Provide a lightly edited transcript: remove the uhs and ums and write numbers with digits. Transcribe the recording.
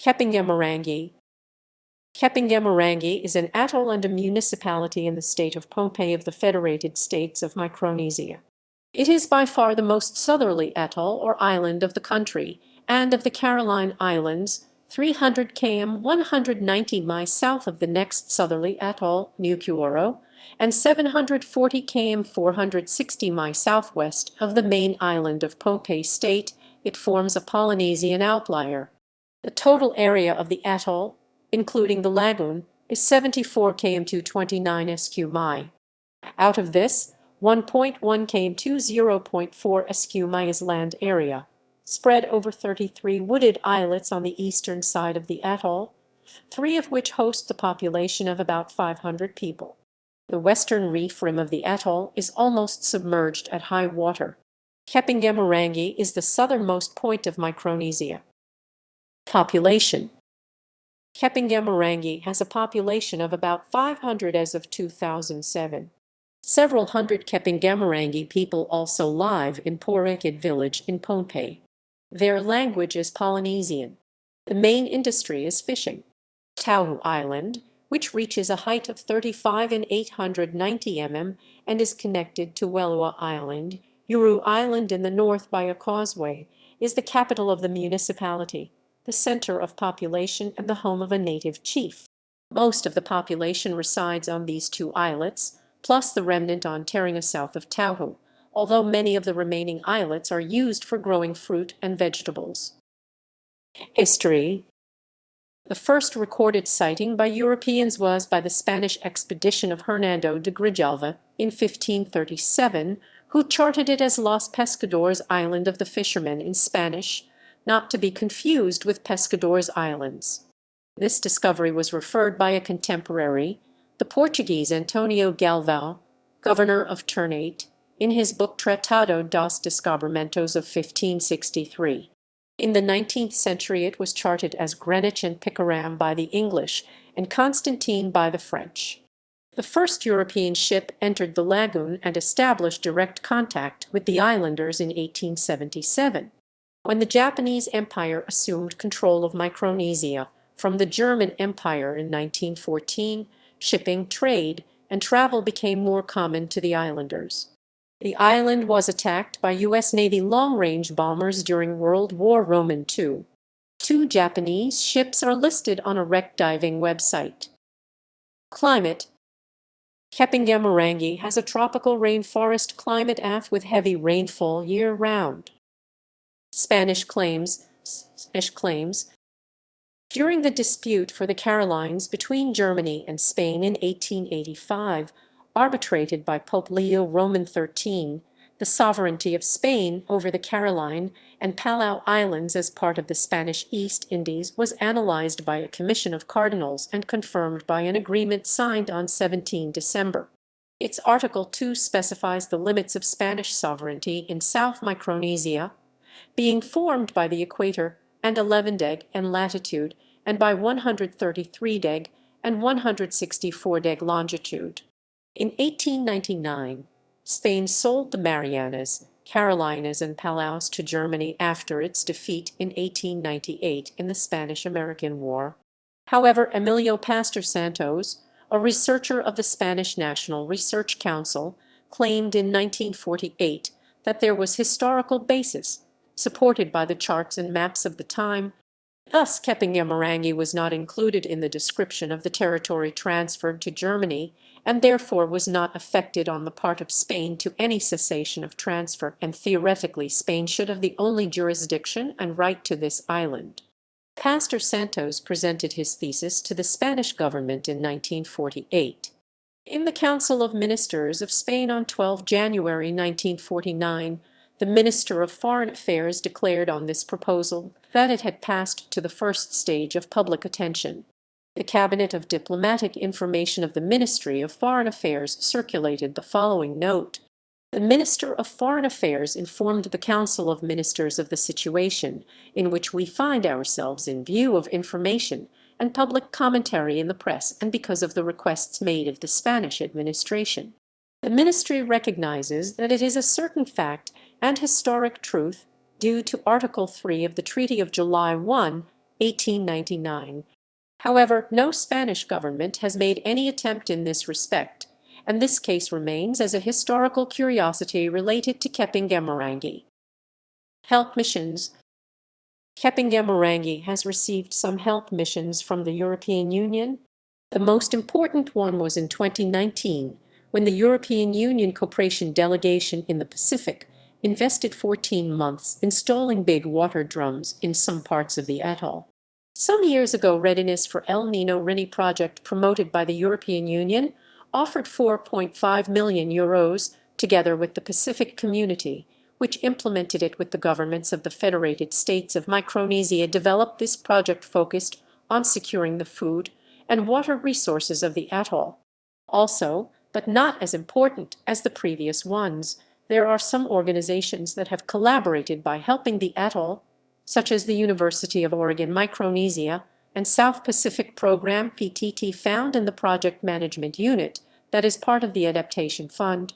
Kapingamarangi. Kapingamarangi is an atoll and a municipality in the state of Pohnpei of the Federated States of Micronesia. It is by far the most southerly atoll or island of the country, and of the Caroline Islands, 300 km 190 mi south of the next southerly atoll, Nukuoro, and 740 km 460 mi southwest of the main island of Pohnpei State. It forms a Polynesian outlier. The total area of the atoll, including the lagoon, is 74 km 229 sq mi. Out of this, 1.1 km 0.4 sq mi is land area, spread over 33 wooded islets on the eastern side of the atoll, 3 of which host the population of about 500 people. The western reef rim of the atoll is almost submerged at high water. Kapingamarangi is the southernmost point of Micronesia. Population. Kapingamarangi has a population of about 500 as of 2007. Several hundred Kapingamarangi people also live in Pohnpei village in Pohnpei. Their language is Polynesian. The main industry is fishing. Tauhu Island, which reaches a height of 35 and 890 mm and is connected to Wellua Island, Uru Island in the north by a causeway, is the capital of the municipality, the center of population and the home of a native chief. Most of the population resides on these 2 islets, plus the remnant on Taringa south of Tauhu, although many of the remaining islets are used for growing fruit and vegetables. History. The first recorded sighting by Europeans was by the Spanish expedition of Hernando de Grijalva in 1537, who charted it as Los Pescadores Island of the Fishermen in Spanish, not to be confused with Pescadores Islands. This discovery was referred by a contemporary, the Portuguese Antonio Galvão, governor of Ternate, in his book Tratado dos Descobrimentos of 1563. In the 19th century it was charted as Greenwich and Picaram by the English and Constantine by the French. The first European ship entered the lagoon and established direct contact with the islanders in 1877. When the Japanese Empire assumed control of Micronesia from the German Empire in 1914, shipping, trade, and travel became more common to the islanders. The island was attacked by U.S. Navy long-range bombers during World War II. 2 Japanese ships are listed on a wreck diving website. Climate. Kapingamarangi has a tropical rainforest climate with heavy rainfall year-round. Spanish claims. During the dispute for the Carolines between Germany and Spain in 1885, arbitrated by Pope Leo Roman XIII, the sovereignty of Spain over the Caroline and Palau Islands as part of the Spanish East Indies was analyzed by a commission of cardinals and confirmed by an agreement signed on 17 December. Its Article 2 specifies the limits of Spanish sovereignty in South Micronesia, being formed by the equator and 11 deg in latitude and by 133 deg and 164 deg longitude. In 1899, Spain sold the Marianas, Carolinas, and Palaus to Germany after its defeat in 1898 in the Spanish-American War. However, Emilio Pastor Santos, a researcher of the Spanish National Research Council, claimed in 1948 that there was historical basis, supported by the charts and maps of the time. Thus, Kapingamarangi was not included in the description of the territory transferred to Germany, and therefore was not affected on the part of Spain to any cessation of transfer, and theoretically Spain should have the only jurisdiction and right to this island. Pastor Santos presented his thesis to the Spanish government in 1948. In the Council of Ministers of Spain on 12 January 1949, the Minister of Foreign Affairs declared on this proposal that it had passed to the first stage of public attention. The Cabinet of Diplomatic Information of the Ministry of Foreign Affairs circulated the following note. The Minister of Foreign Affairs informed the Council of Ministers of the situation in which we find ourselves in view of information and public commentary in the press and because of the requests made of the Spanish administration. The Ministry recognizes that it is a certain fact and historic truth, due to Article 3 of the Treaty of July 1, 1899. However, no Spanish government has made any attempt in this respect, and this case remains as a historical curiosity related to Kapingamarangi. Help missions. Kapingamarangi has received some help missions from the European Union. The most important one was in 2019, when the European Union Cooperation Delegation in the Pacific invested 14 months installing big water drums in some parts of the atoll. Some years ago, Readiness for El Niño RINI project promoted by the European Union offered 4.5 million euros together with the Pacific community, which implemented it with the governments of the Federated States of Micronesia, developed this project focused on securing the food and water resources of the atoll. Also, but not as important as the previous ones, there are some organizations that have collaborated by helping the atoll, such as the University of Oregon Micronesia and South Pacific Program PTT, found in the Project Management Unit that is part of the Adaptation Fund.